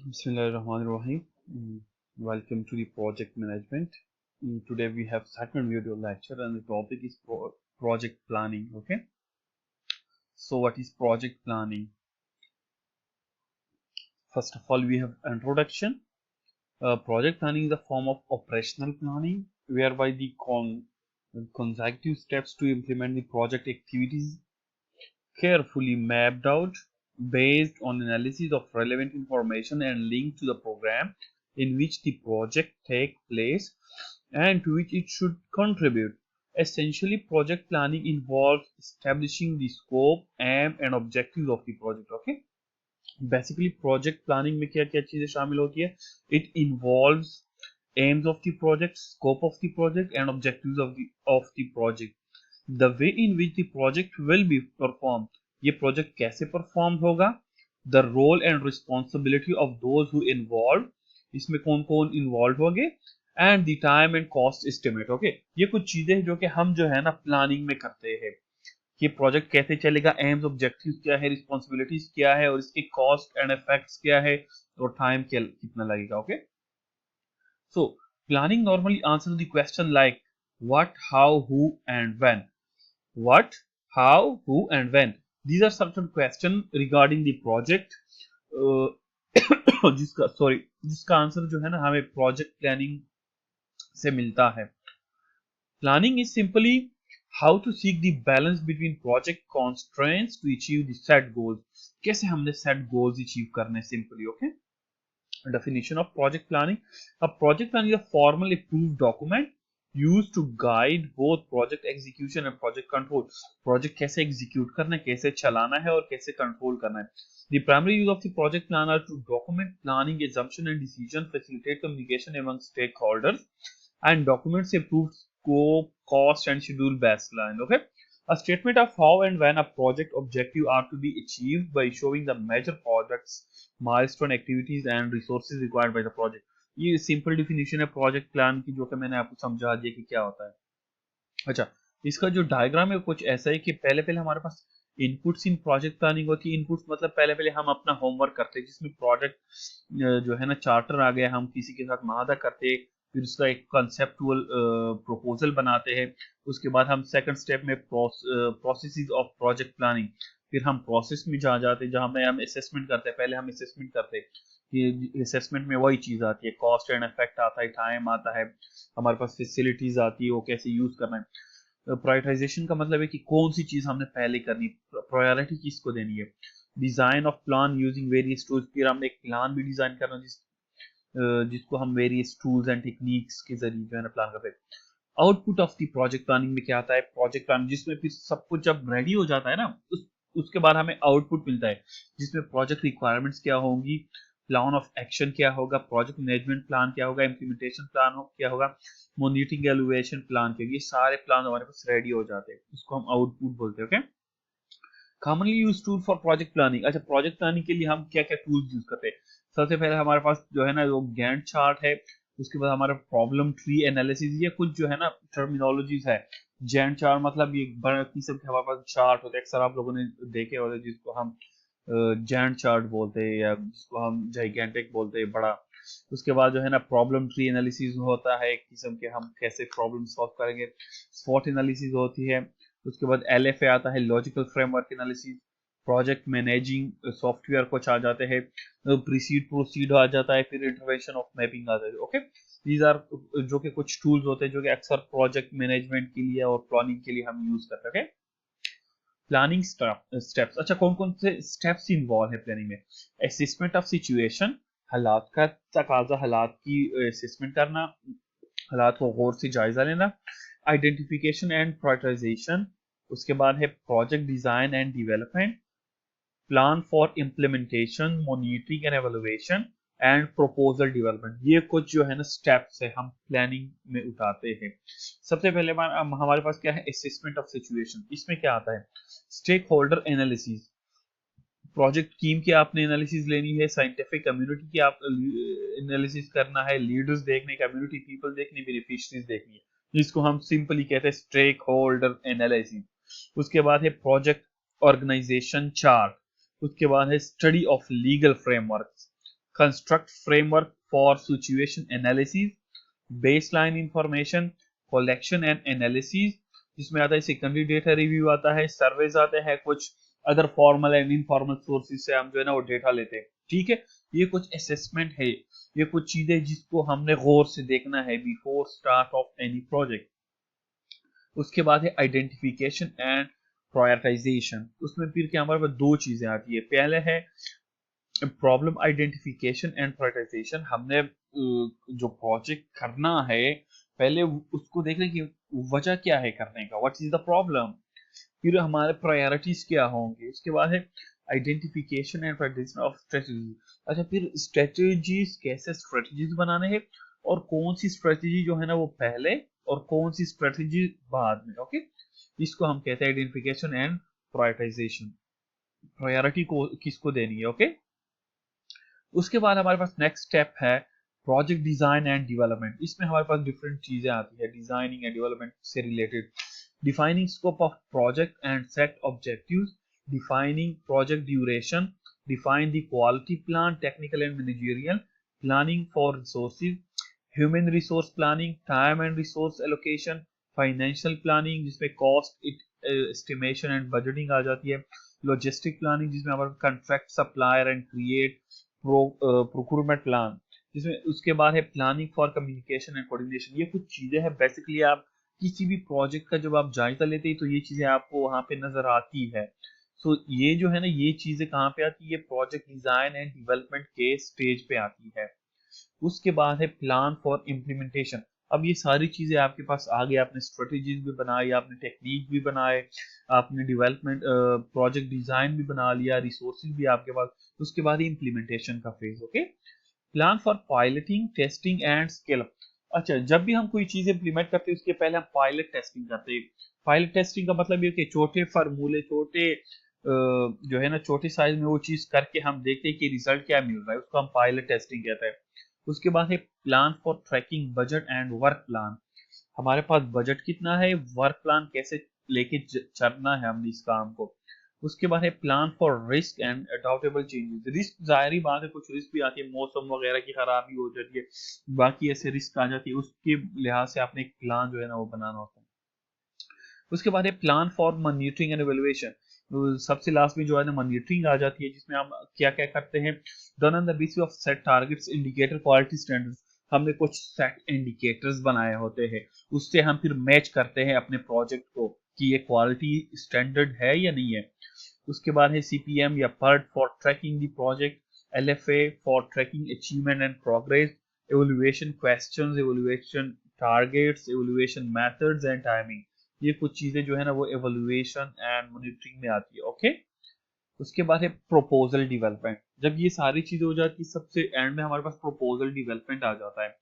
Bismillahirrahmanirrahim. Welcome to the project management. Today we have second video lecture and the topic is project planning. Okay. So what is project planning? First of all, we have introduction. Project planning is a form of operational planning whereby the consecutive steps to implement the project activities carefully mapped out based on analysis of relevant information and linked to the program in which the project takes place and to which it should contribute. Essentially, project planning involves establishing the scope, aim and objectives of the project. Okay. Basically, project planning में क्या क्या चीजें शामिल होती है? It involves aims of the project, scope of the project and objectives of the project. The way in which the project will be performed, ये project कैसे perform होगा, the role and responsibility of those who involved, इसमें कौन कौन involved होंगे, and the time and cost estimate. Okay, ये कुछ चीजें हैं जो कि हम जो है ना प्लानिंग में करते हैं कि प्रोजेक्ट कैसे चलेगा, एम्स ऑब्जेक्टिव्स क्या है, रिस्पॉन्सिबिलिटीज क्या है और इसके कॉस्ट एंड इफेक्ट्स क्या है और टाइम कितना लगेगा. Okay. So planning normally answers the question like what, how, who and when. What, how, who and when. These are certain questions regarding the project. जिसका आंसर जो है ना हमें प्रोजेक्ट प्लानिंग से मिलता है. Planning is simply how to seek the balance between project constraints to achieve the set goals. कैसे हमने set goals achieve करने simply. Okay. Definition of project planning. A project planning is a formal approved document used to guide both project execution and project control. Project कैसे execute करना है, कैसे चलाना है और कैसे control करना है. The primary use of the project planner to document planning, assumption and decision, facilitate communication among stakeholders, and documents approved scope, cost, and schedule baseline. Okay. A statement of how and when a project objective are to be achieved by showing the major projects, milestone activities, and resources required by the project. ये simple definition है project plan की जो कि मैंने आपको समझा दिया कि क्या होता है. अच्छा, इसका जो डायग्राम है कुछ ऐसा है कि पहले पहले हमारे पास इनपुट्स इन प्रोजेक्ट प्लानिंग होती है. इनपुट्स मतलब पहले पहले हम अपना होमवर्क करते हैं जिसमें प्रोजेक्ट जो है ना चार्टर आ गया, हम किसी के साथ माहदा करते हैं, फिर उसका एक कंसेप्चुअल प्रपोजल बनाते हैं. उसके बाद हम सेकंड स्टेप में प्रोसेसेस ऑफ प्रोजेक्ट प्लानिंग, फिर हम प्रोसेस में जा जाते हैं जहां में हम असेसमेंट करते हैं. पहले हम असेसमेंट करते हैं कि असेसमेंट में वही चीज आती है, कॉस्ट एंड इफेक्ट आता है, टाइम आता है, हमारे पास फैसिलिटीज आती है, वो कैसे यूज करना है. प्रायोरिटाइजेशन का मतलब है कि कौन सी चीज हमने पहले करनी, प्रायोरिटी किसको देनी है. Design of plan using various tools, फिर हमने एक प्लान भी डिजाइन करना जिसको हम वेरियस टूल्स एंड टेक्निक्स के जरिए जो है ना प्लान करते हैं. Output of the project planning में क्या आता है, प्रोजेक्ट प्लान जिसमें फिर सब कुछ जब रेडी हो जाता है ना उसके बाद हमें आउटपुट मिलता है जिसमें प्रोजेक्ट रिक्वायरमेंट्स क्या होंगी, प्लान ऑफ एक्शन क्या होगा, प्रोजेक्ट मैनेजमेंट प्लान क्या होगा, इम्प्लीमेंटेशन प्लान क्या होगा, मॉनिटरिंग एलुएशन प्लान क्या होगा. ये सारे प्लान हमारे पास रेडी हो जाते हैं, इसको हम आउटपुट बोलते हैं. Okay. Commonly use tool for project planning. अच्छा, प्रोजेक्ट प्लानिंग के लिए हम क्या क्या टूल्स यूज करते हैं. सबसे पहले हमारे पास जो है ना वो गैंट चार्ट है. उसके बाद हमारा प्रॉब्लम ट्री एनालिसिस, ये कुछ जो है ना टर्मिनोलॉजीज है. गैंट चार्ट मतलब ये बड़ा किस्म के हमारे पास चार्ट होते हैं, अक्सर आप लोगों ने देखे होते हैं जिसको हम गैंट चार्ट बोलते हैं या जिसको हम जाइगेंटिक बोलते हैं, बड़ा. उसके बाद जो है ना प्रॉब्लम ट्री एनालिसिस होता है, एक किस्म के हम कैसे प्रॉब्लम सॉल्व करेंगे. स्वॉट एनालिसिस होती है. उसके बाद LFA आता है, logical framework analysis. Project managing software कुछ आ जाते हैं, प्रोसीड आ जाता है, फिर इंटरवेंशन ऑफ मैपिंग आ जाता है. ओके. दीज आर जो कि कुछ टूल्स होते हैं जो कि अक्सर प्रोजेक्ट मैनेजमेंट के लिए और प्लानिंग के लिए हम यूज करते हैं. Planning steps. अच्छा, कौन कौन से स्टेप्स इन्वॉल्व है प्लानिंग में. असेसमेंट ऑफ सिचुएशन, हालात का तकाजा, हालात की असेसमेंट करना, हालात को गौर से जायजा लेना. Identification and prioritisation. उसके बाद है project design and development, plan for implementation, monitoring and evaluation and proposal development. ये कुछ जो है ना स्टेप्स है हम प्लानिंग में उठाते हैं. सबसे पहले हमारे पास क्या है, असेसमेंट ऑफ सिचुएशन. इसमें क्या आता है, stakeholder analysis. Project team की आपने एनालिसिस लेनी है, साइंटिफिक कम्युनिटी की आप एनालिसिस करना है, लीडर्स देखने, कम्युनिटी पीपल देखने, बेनिफिशियरीज देखनी है, जिसको हम सिंपली कहते हैं स्टेक होल्डर एनालिसिस. उसके बाद है प्रोजेक्ट ऑर्गेनाइजेशन चार्ट. उसके बाद है study of legal framework. construct framework for situation analysis, baseline information collection and analysis, जिसमें आता है सेकेंडरी डेटा रिव्यू आता है, सर्वेज आते हैं, कुछ other formal and informal sources से हम जो है ना वो डेटा लेते हैं। ठीक है, ये कुछ असेसमेंट है, ये कुछ चीजें जिसको हमने गौर से देखना है before start of any project. उसके बाद है आइडेंटिफिकेशन एंड प्रायोरिटाइजेशन। उसमें फिर क्या हमारे पास दो चीजें आती है, पहले है प्रॉब्लम आइडेंटिफिकेशन एंड प्रायोरिटाइजेशन। हमने जो प्रोजेक्ट करना है पहले उसको देखने की वजह क्या है करने का, व्हाट इज द प्रॉब्लम, फिर हमारे प्रायोरिटीज क्या होंगे। उसके बाद है identification and prioritisation of strategy. अच्छा, फिर स्ट्रेटजीज, कैसे स्ट्रेटजीज बनाने हैं और कौन सी स्ट्रेटजी जो है ना वो पहले और कौन सी स्ट्रेटजी बाद में। ओके, इसको हम कहते हैं आइडेंटिफिकेशन एंड प्रायोरिटाइजेशन। प्रायोरिटी को किसको देनी है। ओके, उसके बाद हमारे पास नेक्स्ट स्टेप है प्रोजेक्ट डिजाइन एंड डेवलपमेंट। इसमें हमारे पास डिफरेंट चीजें आती है डिजाइनिंग एंड डेवलपमेंट से related. Defining scope of project and set objectives, defining project duration, define the quality plan, technical and managerial, planning for resources, human resource planning, time and resource allocation, financial planning जिसमें cost estimation and budgeting आ जाती है, logistic planning जिसमें हमारा contract supplier and create procurement plan, जिसमें उसके बाद है planning for communication and coordination। ये कुछ चीजें हैं बेसिकली, आप किसी भी प्रोजेक्ट का जब आप जायजा लेते हैं तो ये चीजें आपको वहां पे नजर आती है। सो ये जो है ना ये चीजें कहाँ पे आती है, प्रोजेक्ट डिजाइन एंड डेवलपमेंट के स्टेज पे आती है। उसके बाद है प्लान फॉर इम्प्लीमेंटेशन। अब ये सारी चीजें आपके पास आ गई, आपने स्ट्रेटेजीज भी बनाई, आपने टेक्निक भी बनाए, आपने डेवलपमेंट प्रोजेक्ट डिजाइन भी बना लिया, रिसोर्सेज भी आपके पास। उसके बाद इम्प्लीमेंटेशन का phase. Okay, plan for piloting, testing and scale up. अच्छा, जब भी हम कोई चीज इंप्लीमेंट करते हैं उसके पहले हम पायलट टेस्टिंग करते हैं। पायलट टेस्टिंग का मतलब ये कि छोटे फार्मूले, छोटे जो है ना छोटे साइज में वो चीज करके हम देखते हैं कि रिजल्ट क्या मिल रहा है, उसको हम पायलट टेस्टिंग कहते हैं। उसके बाद है plan for tracking budget and work plan. हमारे पास बजट कितना है, वर्क प्लान कैसे लेके चलना है हमने इस काम को। उसके बाद है plan for risk and adaptable changes. Risk जाहिर ही बात है, कुछ रिस्क भी आती है, मौसम वगैरह की खराबी हो जाती है, बाकी ऐसे रिस्क आ जाती है, उसके लिहाज से आपने एक प्लान जो है ना वो बनाना होता है। उसके बाद है plan for monitoring and evaluation. सबसे लास्ट में जो है ना मॉनिटरिंग आ जाती है, जिसमें हम क्या क्या करते हैं, done on the basis of set targets, indicator, quality standards. हमने कुछ सेट इंडिकेटर्स बनाए होते हैं, उससे हम फिर मैच करते हैं अपने प्रोजेक्ट को कि ये क्वालिटी स्टैंडर्ड है या नहीं है। उसके बाद है सीपीएम या PERT for tracking the project, LFA for tracking achievement and progress, evaluation questions, evaluation targets, evaluation methods and timing. ये कुछ चीजें जो है ना वो एवल्युएशन एंड मॉनिटरिंग में आती है। ओके, उसके बाद है प्रपोजल डेवलपमेंट। जब ये सारी चीजें हो जाती है सबसे एंड में हमारे पास प्रपोजल डेवलपमेंट आ जाता है।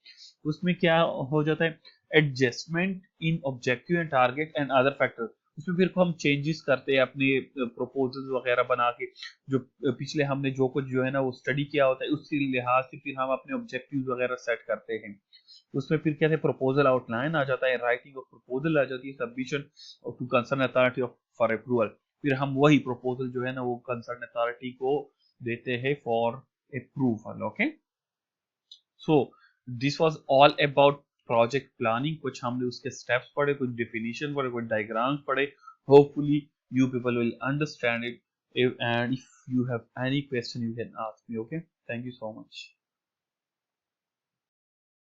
उसमें क्या हो जाता है, adjustment in objective and target and other factor. उसमें फिर हम चेंजेस करते हैं अपने प्रपोजल्स वगैरह बना के, जो पिछले हमने जो कुछ जो है ना वो स्टडी किया होता है उसके लिहाज से फिर हम अपने ऑब्जेक्टिव्स वगैरह सेट करते हैं। उसमें फिर क्या है, प्रपोजल आउटलाइन आ जाता है, राइटिंग ऑफ प्रपोजल आ जाती है, submission to concern authority for approval. फिर हम वही प्रपोजल जो है ना वो कंसर्न अथॉरिटी को देते हैं for approval. Okay, so this was all about project planning. कुछ हमने उसके स्टेप्स पढ़े, कुछ डेफिनेशन पढ़े, कुछ डायग्राम्स पढ़े। Hopefully you people will understand it, and if you have any question you can ask me. Okay, thank you so much.